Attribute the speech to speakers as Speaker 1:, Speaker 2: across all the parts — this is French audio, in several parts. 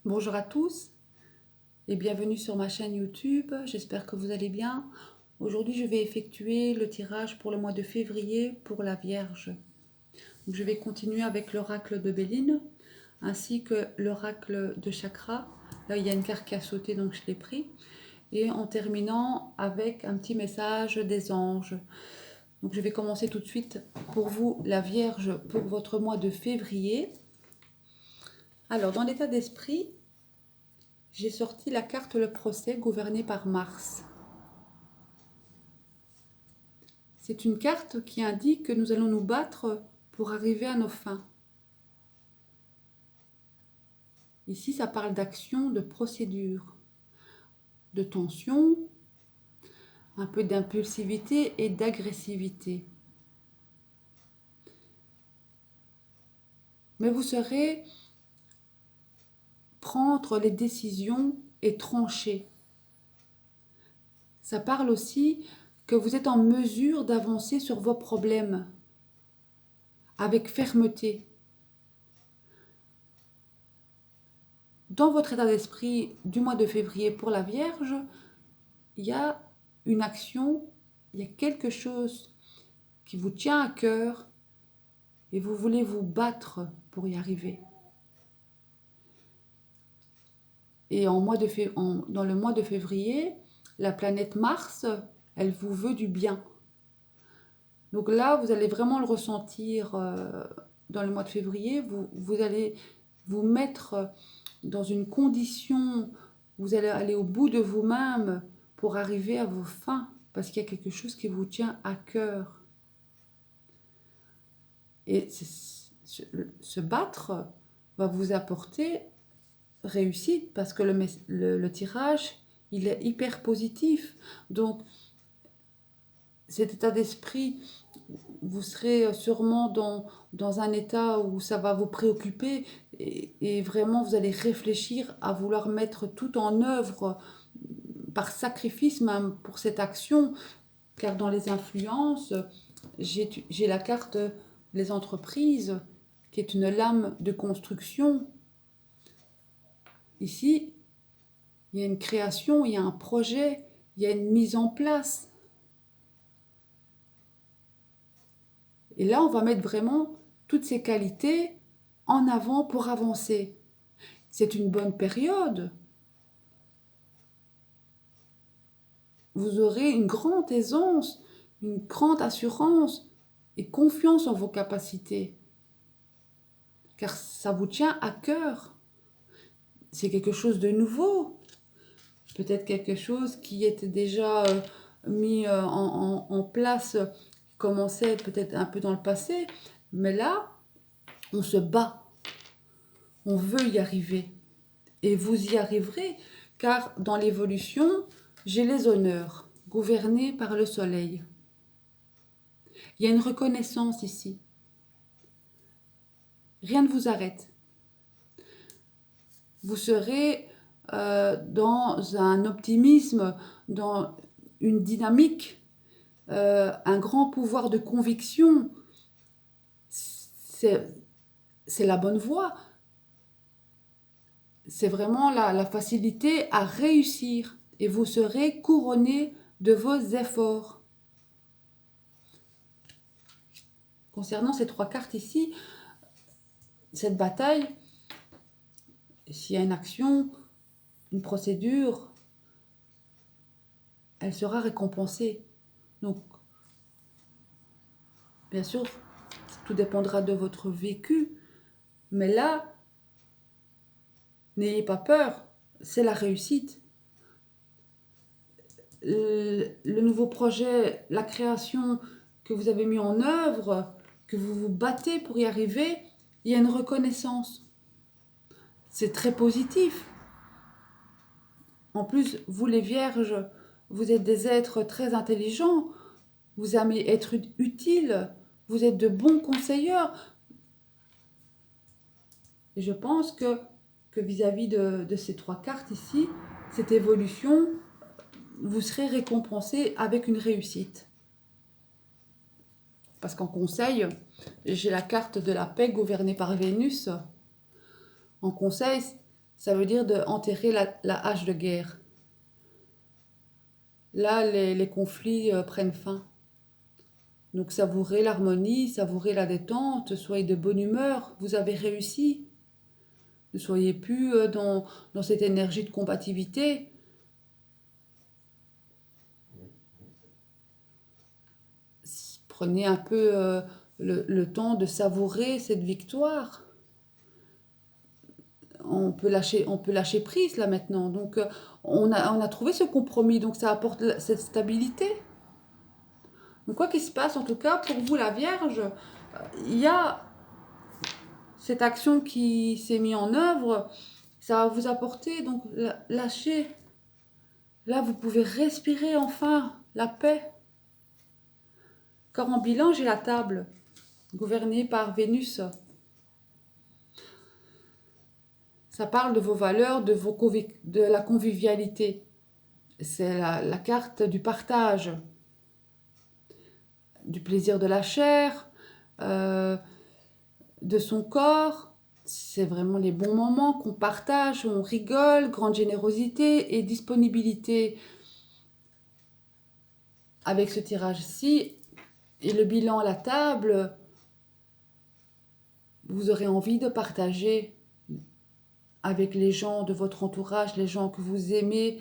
Speaker 1: Bonjour à tous et bienvenue sur ma chaîne YouTube. J'espère que vous allez bien. Aujourd'hui, je vais effectuer le tirage pour le mois de février pour la Vierge. Donc, je vais continuer avec l'oracle de Béline ainsi que l'oracle de Chakra. Là, il y a une carte qui a sauté, donc je l'ai pris. Et en terminant avec un petit message des anges. Donc, je vais commencer tout de suite pour vous, la Vierge, pour votre mois de février. Alors, dans l'état d'esprit, j'ai sorti la carte Le Procès gouverné par Mars. C'est une carte qui indique que nous allons nous battre pour arriver à nos fins. Ici, ça parle d'action, de procédure, de tension, un peu d'impulsivité et d'agressivité. Mais vous saurez prendre les décisions et trancher. Ça parle aussi que vous êtes en mesure d'avancer sur vos problèmes avec fermeté. Dans votre état d'esprit du mois de février pour la Vierge, il y a une action, il y a quelque chose qui vous tient à cœur et vous voulez vous battre pour y arriver. Et dans le mois de février, la planète Mars, elle vous veut du bien. Donc là, vous allez vraiment le ressentir dans le mois de février. Vous allez vous mettre dans une condition, vous allez aller au bout de vous-même pour arriver à vos fins, parce qu'il y a quelque chose qui vous tient à cœur. Et se battre va vous apporter réussite, parce que le tirage, il est hyper positif. Donc, cet état d'esprit, vous serez sûrement dans un état où ça va vous préoccuper et vraiment vous allez réfléchir à vouloir mettre tout en œuvre par sacrifice même pour cette action, car dans les influences, j'ai la carte les entreprises qui est une lame de construction. Ici, il y a une création, il y a un projet, il y a une mise en place. Et là, on va mettre vraiment toutes ces qualités en avant pour avancer. C'est une bonne période. Vous aurez une grande aisance, une grande assurance et confiance en vos capacités. Car ça vous tient à cœur. C'est quelque chose de nouveau. Peut-être quelque chose qui était déjà mis en place, qui commençait peut-être un peu dans le passé. Mais là, on se bat. On veut y arriver. Et vous y arriverez, car dans l'évolution, j'ai les honneurs, gouvernés par le soleil. Il y a une reconnaissance ici. Rien ne vous arrête. Vous serez dans un optimisme, dans une dynamique, un grand pouvoir de conviction. C'est la bonne voie. C'est vraiment la facilité à réussir et vous serez couronné de vos efforts. Concernant ces trois cartes ici, cette bataille, s'il y a une action, une procédure, elle sera récompensée. Donc, bien sûr, tout dépendra de votre vécu, mais là, n'ayez pas peur, c'est la réussite. Le nouveau projet, la création que vous avez mis en œuvre, que vous vous battez pour y arriver, il y a une reconnaissance. C'est très positif. En plus, vous les vierges, vous êtes des êtres très intelligents, vous aimez être utiles, vous êtes de bons conseilleurs. Et je pense que vis-à-vis de ces trois cartes ici, cette évolution, vous serez récompensé avec une réussite. Parce qu'en conseil, j'ai la carte de la paix gouvernée par Vénus. En conseil, Ça veut dire d'enterrer la hache de guerre. Là, les conflits prennent fin. Donc savourez l'harmonie, savourez la détente, soyez de bonne humeur, vous avez réussi. Ne soyez plus dans cette énergie de combativité. Prenez un peu le temps de savourer cette victoire. On peut lâcher prise là maintenant. Donc on a trouvé ce compromis, donc ça apporte cette stabilité. Donc quoi qu'il se passe, en tout cas pour vous la Vierge, il y a cette action qui s'est mise en œuvre, ça va vous apporter, donc lâchez. Là vous pouvez respirer enfin la paix. Car en bilan j'ai la table, gouvernée par Vénus. Ça parle de vos valeurs, de la convivialité. C'est la carte du partage, du plaisir de la chair, de son corps. C'est vraiment les bons moments qu'on partage, on rigole, grande générosité et disponibilité. Avec ce tirage-ci et le bilan à la table, vous aurez envie de partager avec les gens de votre entourage, les gens que vous aimez,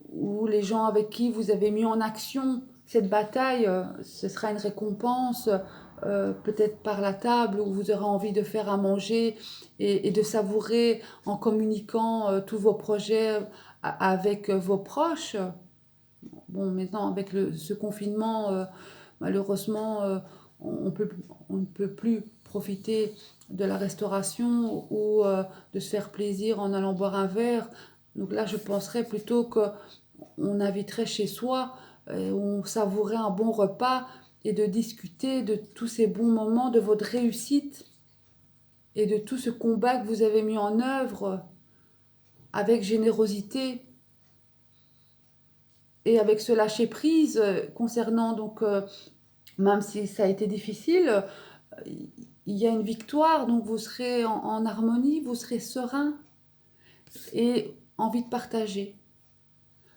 Speaker 1: ou les gens avec qui vous avez mis en action cette bataille. Ce sera une récompense, peut-être par la table, où vous aurez envie de faire à manger et de savourer en communiquant tous vos projets avec vos proches. Bon, maintenant, avec ce confinement, malheureusement, on ne peut plus profiter de la restauration ou de se faire plaisir en allant boire un verre. Donc là, je penserais plutôt qu'on inviterait chez soi, on savourait un bon repas et de discuter de tous ces bons moments, de votre réussite et de tout ce combat que vous avez mis en œuvre avec générosité et avec ce lâcher-prise concernant, donc, même si ça a été difficile, il y a une victoire, donc vous serez en harmonie, vous serez serein et envie de partager.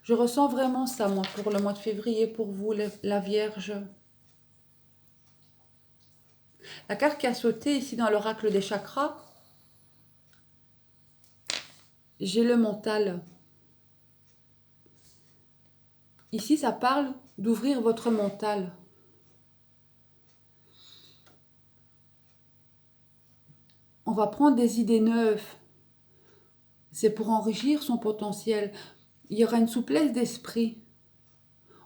Speaker 1: Je ressens vraiment ça, moi, pour le mois de février, pour vous, la Vierge. La carte qui a sauté ici dans l'oracle des chakras, j'ai le mental. Ici, ça parle d'ouvrir votre mental. On va prendre des idées neuves. C'est pour enrichir son potentiel. Il y aura une souplesse d'esprit.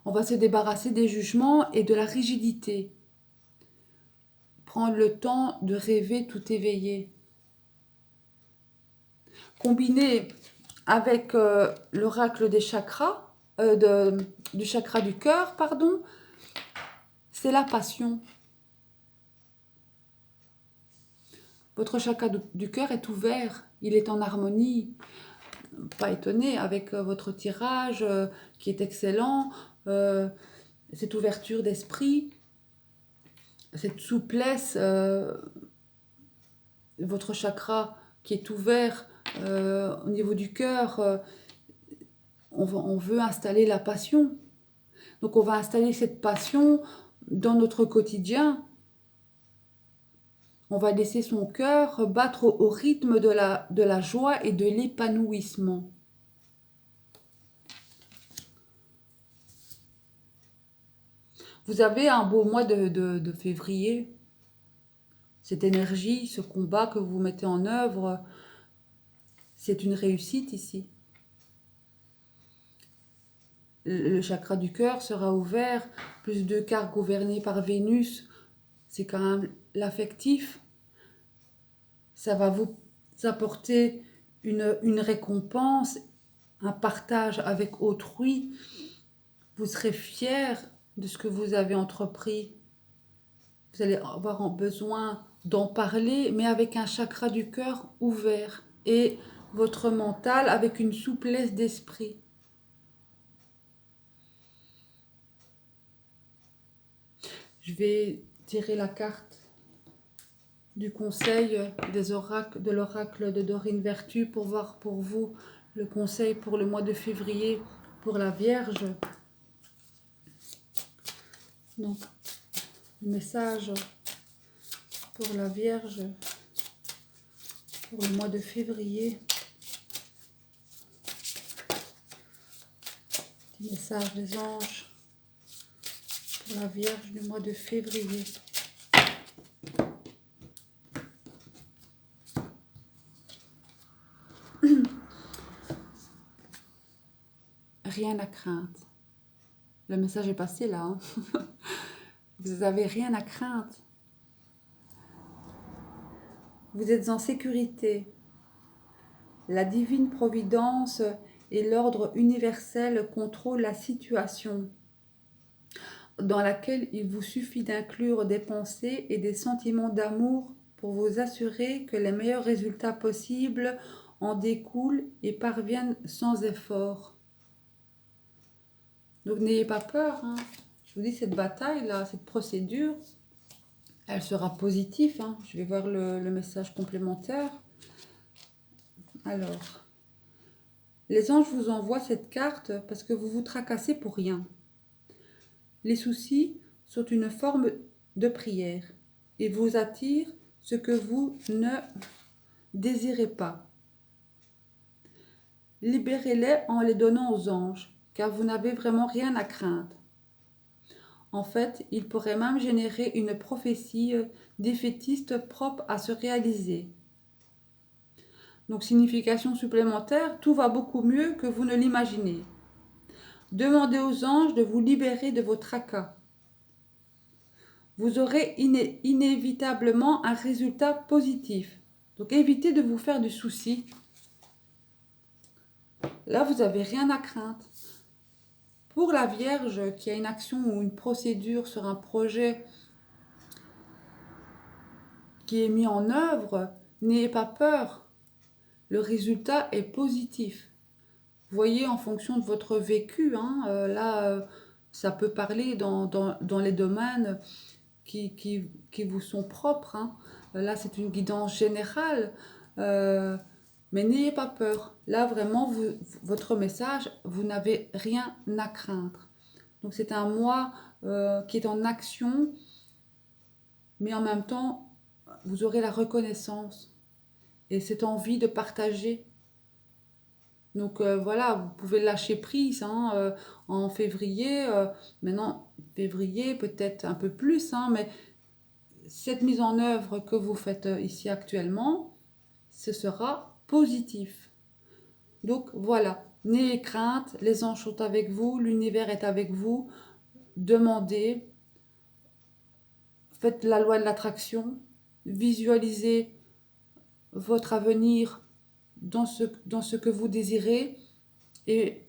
Speaker 1: On va se débarrasser des jugements et de la rigidité. Prendre le temps de rêver tout éveillé. Combiné avec l'oracle des chakras, du chakra du cœur, pardon, c'est la passion. Votre chakra du cœur est ouvert, il est en harmonie. Pas étonné avec votre tirage qui est excellent, cette ouverture d'esprit, cette souplesse, votre chakra qui est ouvert au niveau du cœur, on veut installer la passion. Donc on va installer cette passion dans notre quotidien. On va laisser son cœur battre au rythme de la joie et de l'épanouissement. Vous avez un beau mois de février. Cette énergie, ce combat que vous mettez en œuvre, c'est une réussite ici. Le chakra du cœur sera ouvert, plus de cartes gouvernées par Vénus, c'est quand même l'affectif. Ça va vous apporter une récompense, un partage avec autrui. Vous serez fiers de ce que vous avez entrepris. Vous allez avoir besoin d'en parler, mais avec un chakra du cœur ouvert et votre mental avec une souplesse d'esprit. Je vais tirer la carte du conseil des oracles, de l'oracle de Dorine Vertu pour voir pour vous le conseil pour le mois de février pour la Vierge. Donc, le message pour la Vierge pour le mois de février. Petit message des anges pour la Vierge du mois de février. Rien à craindre. Le message est passé là. Hein. Vous n'avez rien à craindre. Vous êtes en sécurité. La divine providence et l'ordre universel contrôlent la situation dans laquelle il vous suffit d'inclure des pensées et des sentiments d'amour pour vous assurer que les meilleurs résultats possibles en découlent et parviennent sans effort. Donc n'ayez pas peur. Hein. Je vous dis, cette bataille-là, cette procédure, elle sera positive. Hein. Je vais voir le message complémentaire. Alors, les anges vous envoient cette carte parce que vous vous tracassez pour rien. Les soucis sont une forme de prière et vous attirent ce que vous ne désirez pas. Libérez-les en les donnant aux anges, car vous n'avez vraiment rien à craindre. En fait, il pourrait même générer une prophétie défaitiste propre à se réaliser. Donc, signification supplémentaire, tout va beaucoup mieux que vous ne l'imaginez. Demandez aux anges de vous libérer de vos tracas. Vous aurez inévitablement un résultat positif. Donc, évitez de vous faire du souci. Là, vous n'avez rien à craindre. Pour la Vierge qui a une action ou une procédure sur un projet qui est mis en œuvre, n'ayez pas peur. Le résultat est positif. Vous voyez, en fonction de votre vécu, hein, ça peut parler dans les domaines qui vous sont propres. Hein. Là, c'est une guidance générale. Mais n'ayez pas peur. Là, vraiment, votre message, vous n'avez rien à craindre. Donc, c'est un mois qui est en action, mais en même temps, vous aurez la reconnaissance et cette envie de partager. Donc, voilà, vous pouvez lâcher prise hein, en février. Maintenant, février, peut-être un peu plus, hein, mais cette mise en œuvre que vous faites ici actuellement, ce sera positif. Donc voilà, n'ayez crainte, les anges sont avec vous, l'univers est avec vous. Demandez, faites la loi de l'attraction, visualisez votre avenir dans ce que vous désirez. Et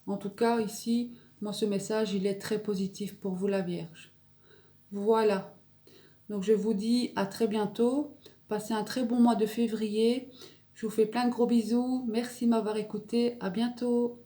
Speaker 1: en tout cas ici, moi ce message, il est très positif pour vous la Vierge. Voilà, donc je vous dis à très bientôt, passez un très bon mois de février. Je vous fais plein de gros bisous. Merci de m'avoir écouté. À bientôt.